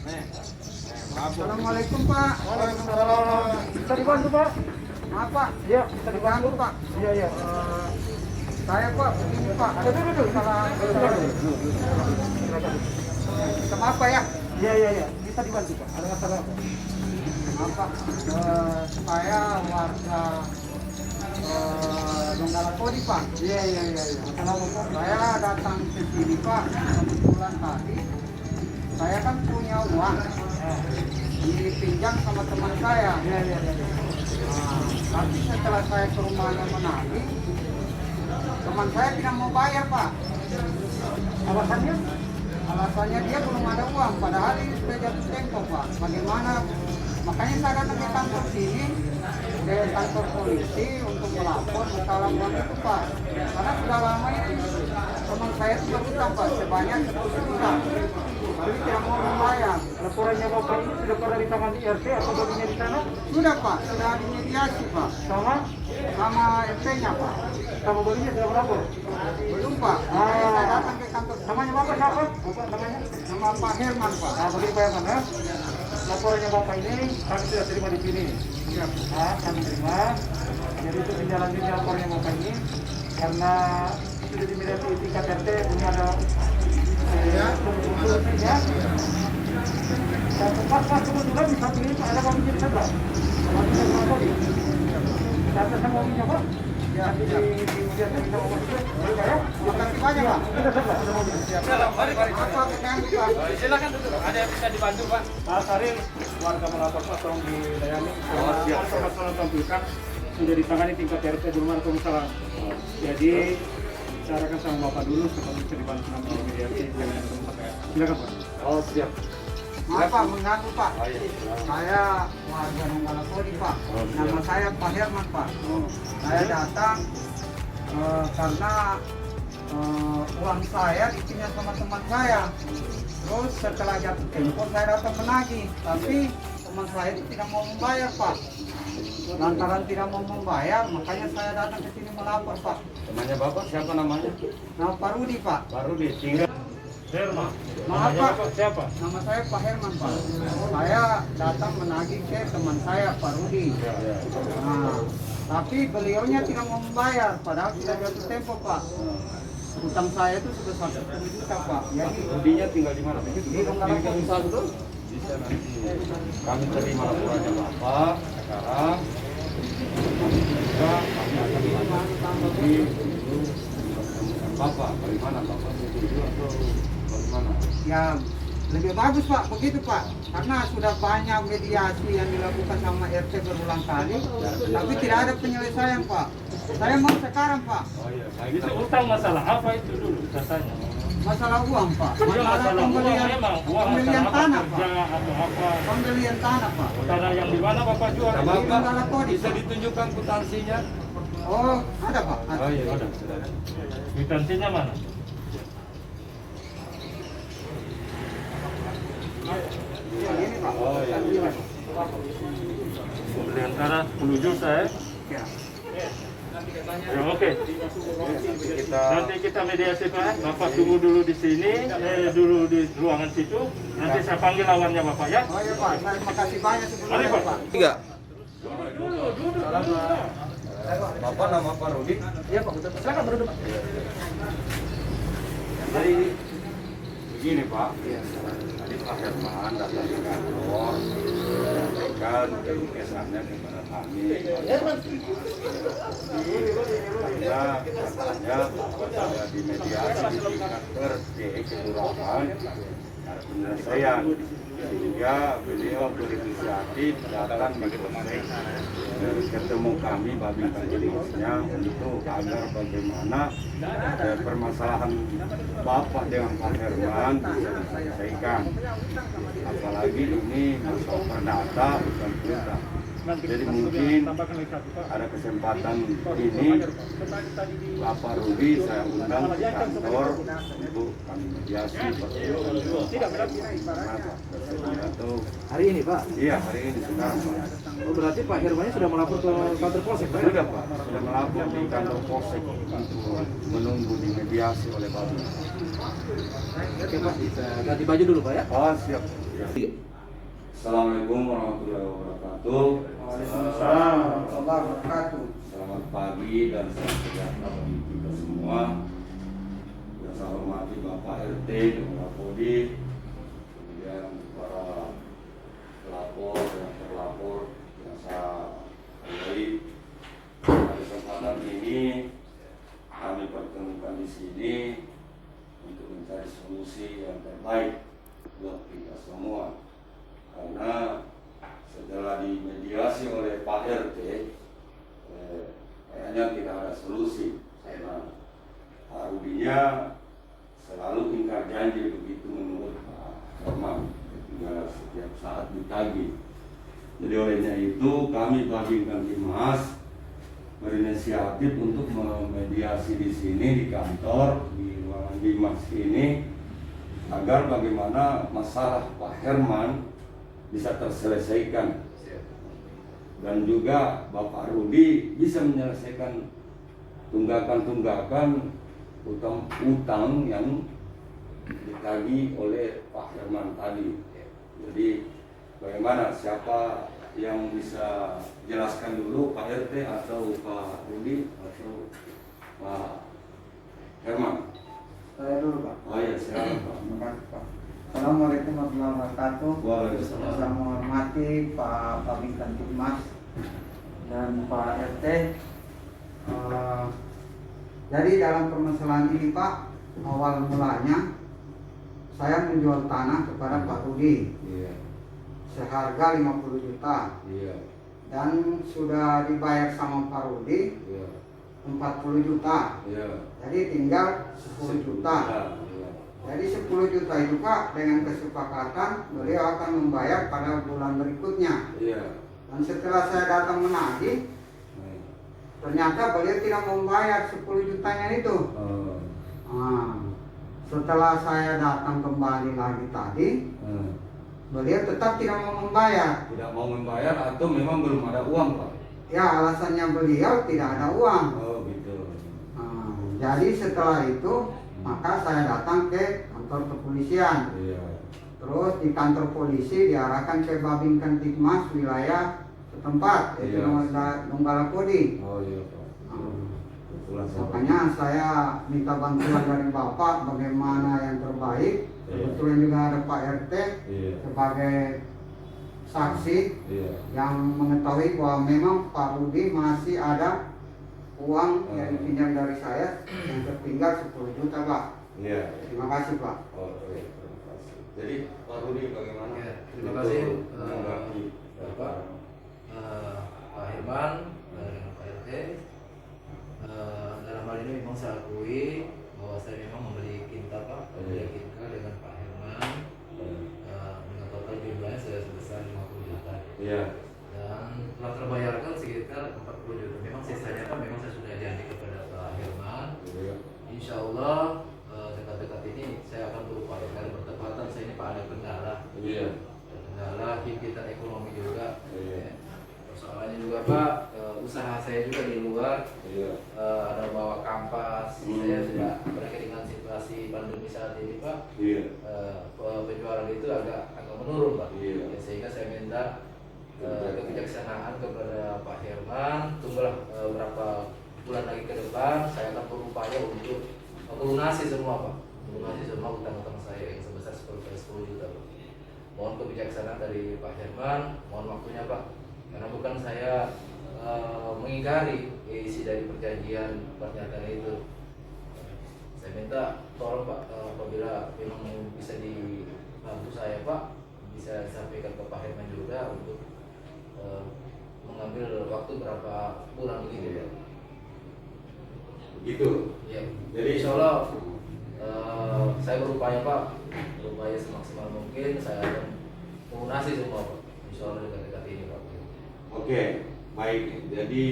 Assalamualaikum Pak. Waalaikumsalam. Bisa dibantu Pak? Maaf Pak. Iya, bisa dibantu Pak. Iya, iya. Saya Pak, begini Pak. Duduk. Salah. Maaf Pak ya. Iya. Bisa dibantu Pak. Ada masalah apa? Maaf Pak. Saya warga Donggala Kodi Pak. Iya. Masalah apa Pak? Saya datang ke sini Pak kebetulan tadi. Saya kan punya uang. Dipinjam sama teman saya. Iya. Nah, tapi setelah saya ke rumahnya menagih, teman saya tidak mau bayar Pak. Alasannya? Alasannya dia belum ada uang, padahal ini sudah jatuh tempo Pak. Bagaimana? Makanya saya datang ke kantor sini, ke kantor polisi untuk melapor masalah uang itu Pak. Karena sudah lama ini teman saya itu berutang Pak, sebanyak 10 juta. Tapi tidak mau membayar. Laporannya Bapak ini sudah pernah ditangani RT atau baginya di sana? Sudah Pak, sudah dimediasi Pak. Sama RT-nya Pak. Sama baginya sudah melapor? Belum Pak. Makanya saya datang ke kantor. Namanya Bapak siapa? Bapak namanya? Nama Pak Herman Pak. Nah, bagi Pak Herman ya. Laporannya Bapak ini kami sudah terima di sini. Iya. Nah, kami terima. Jadi itu tindalanjutnya laporannya Bapak ini karena sudah dimiliki tingkat RT belum ada ya. Dan pas kebetulan di satu ini ada mobilnya di sebelah. Mobilnya berapa nih? Saya sama mobilnya Pak. Ya, di kemudian saya minta mobil itu. Ya, Makasih banyak Pak. kita sebelah ada mobil. Mari. Apa ketemu Pak? Silakan duduk. Ada yang bisa dibantu, Pak? Pak Saril, warga melapor Pak, tolong dilayani. Masalah komputer sudah ditangani tingkat RT belum ada permasalahan. Jadi bicarakan sama Bapak dulu supaya bisa dibantu nanti mediasi dengan tempat. Silakan Pak. Oh, siap. Maaf Pak, mengganggu Pak. Oh, iya. Saya warga Donggala Kodi Pak. Nama saya Pak Herman Pak. Saya datang karena uang saya dipinjam sama teman saya. Terus setelah jatuh tempo saya datang menagih, tapi teman saya itu tidak mau membayar Pak. Lantaran tidak mau membayar, makanya saya datang ke sini melapor Pak. Temannya Bapak siapa namanya? Nama Pak Rudi Pak. Baru tinggal Herman. Maaf Namanya Pak. Siapa? Nama saya Pak Herman Pak. Saya datang menagih ke teman saya Pak Rudi. Nah, tapi beliaunya tidak mau membayar, padahal sudah jatuh tempo Pak. Utang saya itu sudah 1 juta Pak. Jadi Rudinya tinggal di mana? di Donggala Kodi. Bisa nanti kami terima laporannya Bapak sekarang. Juga kami akan menanggapi itu Bapak. Bagaimana Bapak setuju atau bagaimana? Ya lebih bagus Pak, begitu Pak. Karena sudah banyak mediasi yang dilakukan sama RT berulang kali, tapi tidak ada penyelesaian Pak. Saya mau sekarang Pak. Oh iya, Itu utang masalah apa itu dulu kita tanya? Masalah uang Pak. Iya, Masalah uang pembelian, memang. Uang pembelian masalah apa, tanah Pak. kerja atau apa? Pembelian tanah Pak. Tanah yang di mana Bapak jual? Sama Di Donggala Pak, Kodi, bisa Pak. ditunjukkan kwitansinya? Oh, ada Pak. Ada. Oh iya, sudah. Kwitansinya mana? Ya, ini Pak. Oh iya. Pembelian tanah 10 juta ya? Ya. Ya oke. Nanti kita mediasi Pak. Bapak tunggu dulu di sini, dulu di ruangan situ. Nanti saya panggil lawannya Bapak ya. Oh iya Pak, saya makasih banyak Mari, sebelumnya Pak. Pak. Tiga. Duduk. Bapak nama Pak Rudi? Iya Pak, betul. Silakan berduduk. Jadi begini Pak, tadi Pak Herman datang ke kantor, menyampaikan kelukesannya kepada kami. Karena katanya ada di mediasi di tingkat RT kelurahan ada penyelesaian, sehingga beliau berinisiatif datang di Polsek ketemu kami babinkan jenisnya untuk agar bagaimana permasalahan Bapak dengan Pak Herman bisa diselesaikan. Apalagi ini masalah perdata bukan kita. Jadi mungkin ada kesempatan ini Bapak Rudi saya undang ke kantor untuk kami mediasi. Hari ini Pak? Iya, hari ini sekarang Pak. Oh, berarti Pak Hermannya sudah melapor ke kantor polsek Pak? Sudah Pak, sudah melapor di kantor polsek untuk menunggu dimediasi oleh Bapak. Oke Pak, bisa ganti baju dulu Pak ya? Oh siap. Assalamualaikum warahmatullahi wabarakatuh. Waalaikumsalam warahmatullahi wabarakatuh. Selamat pagi dan selamat sejahtera bagi kita semua. Yang saya hormati Bapak RT, Bapak Podi, kemudian para pelapor dan terlapor yang saya hargai. Pada kesempatan ini kami pertemukan di sini untuk mencari solusi yang terbaik buat kita semua. Karena setelah dimediasi oleh Pak RT, kayaknya tidak ada solusi. Karena Pak Rudinya selalu ingkar janji begitu menurut Pak Herman, tinggal setiap saat ditagih. Jadi olehnya itu kami Babinkan Timas berinisiatif untuk memediasi di sini di kantor di ruangan Dimas ini agar bagaimana masalah Pak Herman bisa terselesaikan dan juga Bapak Rudi bisa menyelesaikan tunggakan utang yang ditagih oleh Pak Herman tadi. Jadi bagaimana, siapa yang bisa jelaskan dulu, Pak RT atau Pak Rudi atau Pak Herman? Saya dulu Pak. Oh ya, silakan Pak. Terima kasih Pak. Assalamualaikum warahmatullahi wabarakatuh. Waalaikumsalam. Saya menghormati Pak Babinkan Timas dan Pak RT. Jadi dalam permasalahan ini Pak, awal mulanya saya menjual tanah kepada Pak Rudi seharga 50 juta dan sudah dibayar sama Pak Rudi 40 juta. Jadi tinggal 10 juta. Jadi 10 juta itu Pak, dengan kesepakatan beliau akan membayar pada bulan berikutnya. Dan setelah saya datang menagih, ternyata beliau tidak membayar 10 jutanya itu. Nah, setelah saya datang kembali lagi tadi, beliau tetap tidak mau membayar. Tidak mau membayar atau memang belum ada uang Pak? Ya, alasannya beliau tidak ada uang. Oh gitu. Nah, jadi setelah itu maka saya datang ke kantor kepolisian. Terus di kantor polisi diarahkan ke Babinkan Timas wilayah setempat, yaitu Donggala Podi. Oh iya Pak. Makanya saya minta bantuan dari Bapak bagaimana yang terbaik. Kebetulan juga ada Pak RT sebagai saksi yang mengetahui bahwa memang Pak Rudi masih ada uang yang dipinjam dari saya yang tertinggal 10 juta Pak. Terima kasih Pak. Terima kasih. Jadi Pak Rudi bagaimana? Terima kasih menanggapi Bapak Pak Herman dan Pak RT. Dalam hal ini memang saya akui bahwa saya memang membeli kinta Pak, membeli kinta dengan Pak Herman dengan total jumlahnya sudah sebesar 50 juta. Dan telah terbayarkan sekitar 40 juta. Memang sisanya kan memang saya sudah janji kepada Pak Herman. Insya Allah dekat-dekat ini saya akan berupaya, karena bertepatan saya ini Pak ada kendala. Kendala himpitan ekonomi juga. Persoalannya juga Pak, usaha saya juga di luar, ada bawa kampas. Saya sudah berakhir dengan situasi pandemi saat ini Pak. Penjualan itu agak menurun Pak. Sehingga saya minta kebijaksanaan kepada Pak Herman. Tunggulah berapa bulan lagi ke depan, saya akan berupaya untuk melunasi semua Pak, melunasi semua utang-utang saya yang sebesar 10 juta Pak. Mohon kebijaksanaan dari Pak Herman, mohon waktunya Pak, karena bukan saya mengingkari isi dari perjanjian pernyataan itu. Saya minta tolong Pak, apabila memang bisa dibantu saya Pak, bisa disampaikan ke Pak Herman juga untuk mengambil waktu berapa bulan begitu ya. Begitu. Ya. Jadi Insya Allah saya berupaya Pak, berupaya semaksimal mungkin saya akan melunasi semua Pak. Insya Allah dekat-dekat ini Pak. Oke, baik. Jadi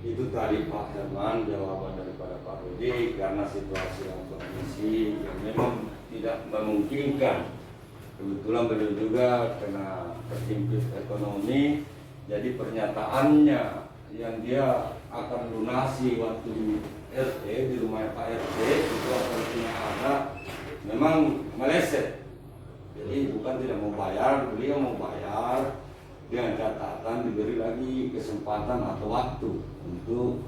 itu tadi Pak Herman jawaban daripada Pak Rudi, karena situasi yang kondisi yang memang tidak memungkinkan. Kebetulan beliau juga kena terhimpit ekonomi, jadi pernyataannya yang dia akan lunasi waktu RT di rumah Pak RT itu artinya ada memang meleset Jadi bukan tidak mau bayar, beliau mau bayar dengan catatan diberi lagi kesempatan atau waktu untuk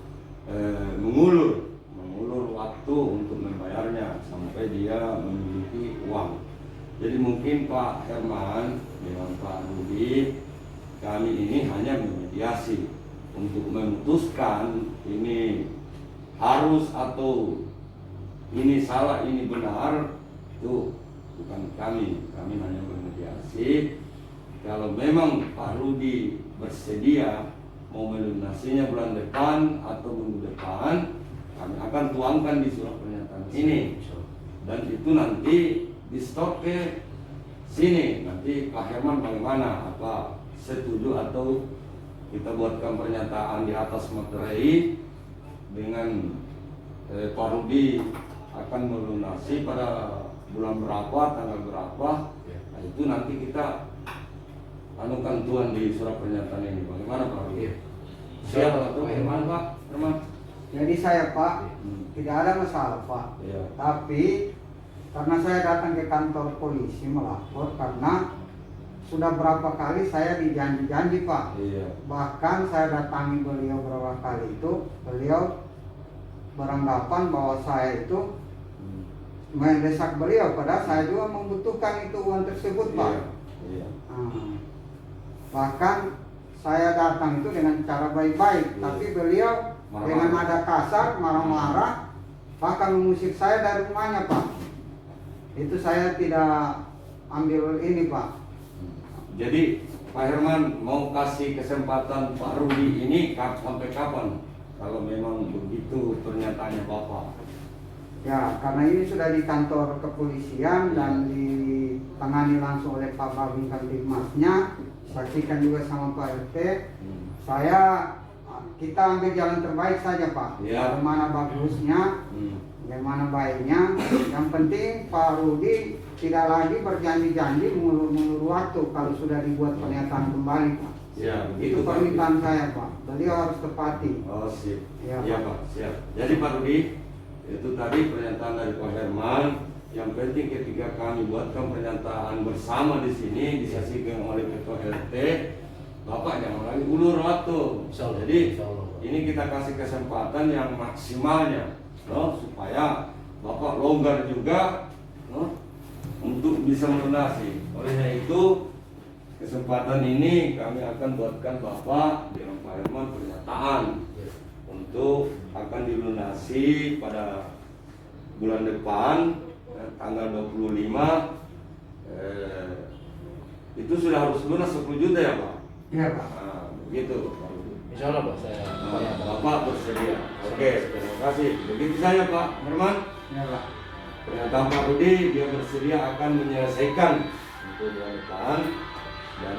mengulur waktu untuk membayarnya sampai dia memiliki uang. Jadi mungkin Pak Herman dengan Pak Rudi, kami ini hanya memediasi untuk memutuskan ini harus atau ini salah, ini benar, itu bukan kami hanya bermediasi. Kalau memang Pak Rudi bersedia mau melunasinya bulan depan atau minggu depan, kami akan tuangkan di surat pernyataan ini, dan itu nanti di stok ke sini. Nanti Pak Herman bagaimana, apa setuju atau kita buatkan pernyataan di atas materai dengan Pak Rudi akan melunasi pada bulan berapa, tanggal berapa. Nah, itu nanti kita anukan tuan di surat pernyataan ini. Bagaimana Pak Rudi? Siap atau bagaimana Pak Herman? Jadi saya Pak, tidak ada masalah Pak. Iya. Tapi karena saya datang ke kantor polisi melapor karena sudah berapa kali saya dijanji-janji Pak. Iya. Bahkan saya datangi beliau berapa kali itu, beliau beranggapan bahwa saya itu mendesak beliau, padahal saya juga membutuhkan itu uang tersebut Pak. Iya. Bahkan saya datang itu dengan cara baik-baik, tapi beliau dengan nada kasar, marah-marah, bahkan mengusir saya dari rumahnya Pak. Itu saya tidak ambil ini Pak. Jadi Pak Herman mau kasih kesempatan Pak Rudi ini sampai kapan? Kalau memang begitu pernyataannya Bapak. Ya, karena ini sudah di kantor kepolisian dan ditangani langsung oleh Pak Babin Kamtibmasnya, saksikan juga sama Pak RT. Kita ambil jalan terbaik saja Pak. Ya. Bagaimana bagusnya, bagaimana baiknya. Yang penting Pak Rudi tidak lagi berjanji-janji mengulur-ulur waktu kalau sudah dibuat pernyataan kembali Pak. Ya, Itu permintaan saya Pak. Beliau harus tepati. Oh siap. Ya, Ya Pak, siap. Jadi Pak Rudi, itu tadi pernyataan dari Pak Herman. Yang penting ketika kami buatkan pernyataan bersama di sini disaksikan oleh Ketua RT, Bapak jangan lagi ulur waktu. Jadi ini kita kasih kesempatan yang maksimalnya, supaya Bapak longgar juga, untuk bisa melunasi. Olehnya itu kesempatan ini kami akan buatkan Bapak dengan Pak Herman pernyataan untuk akan dilunasi pada bulan depan, tanggal 25. Itu sudah harus lunas 10 juta ya Pak? Iya Pak. Nah, begitu. Insya Allah Pak, saya Bapak bersedia. Oke, terima kasih. Begitu saja Pak Herman. Ya Pak. Pernyataan Pak Rudi, dia bersedia akan menyelesaikan untuk bulan depan, dan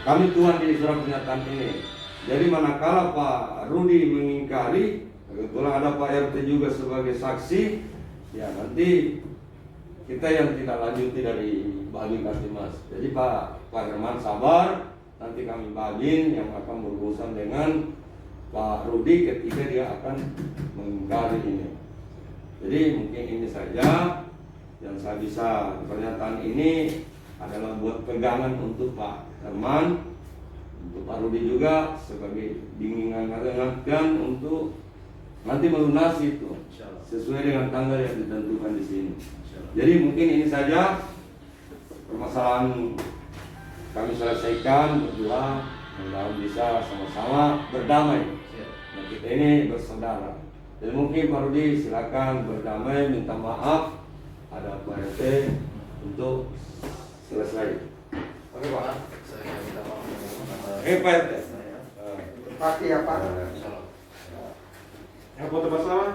kami tuan di surat pernyataan ini. Jadi manakala Pak Rudi mengingkari, kebetulan ada Pak RT juga sebagai saksi, ya nanti kita yang tidak lanjuti dari Babin Kamtibmas. Jadi Pak Herman sabar, nanti kami Babin yang akan berurusan dengan Pak Rudi ketika dia akan mengingkari ini. Jadi mungkin ini saja yang saya bisa. Pernyataan ini adalah buat pegangan untuk Pak Herman, untuk Pak Rudi juga sebagai diingatkan untuk nanti melunasi itu sesuai dengan tanggal yang ditentukan di sini. Jadi mungkin ini saja permasalahan kami selesaikan berdua, mudah-mudahan bisa sama-sama berdamai. Dan kita ini bersaudara. Jadi mungkin Pak Rudi silakan berdamai, minta maaf, ada Pak RT untuk selesai. Oke Pak. saya minta maaf. Oke Pak RT. Pasti ya Pak. Ya, foto bersama.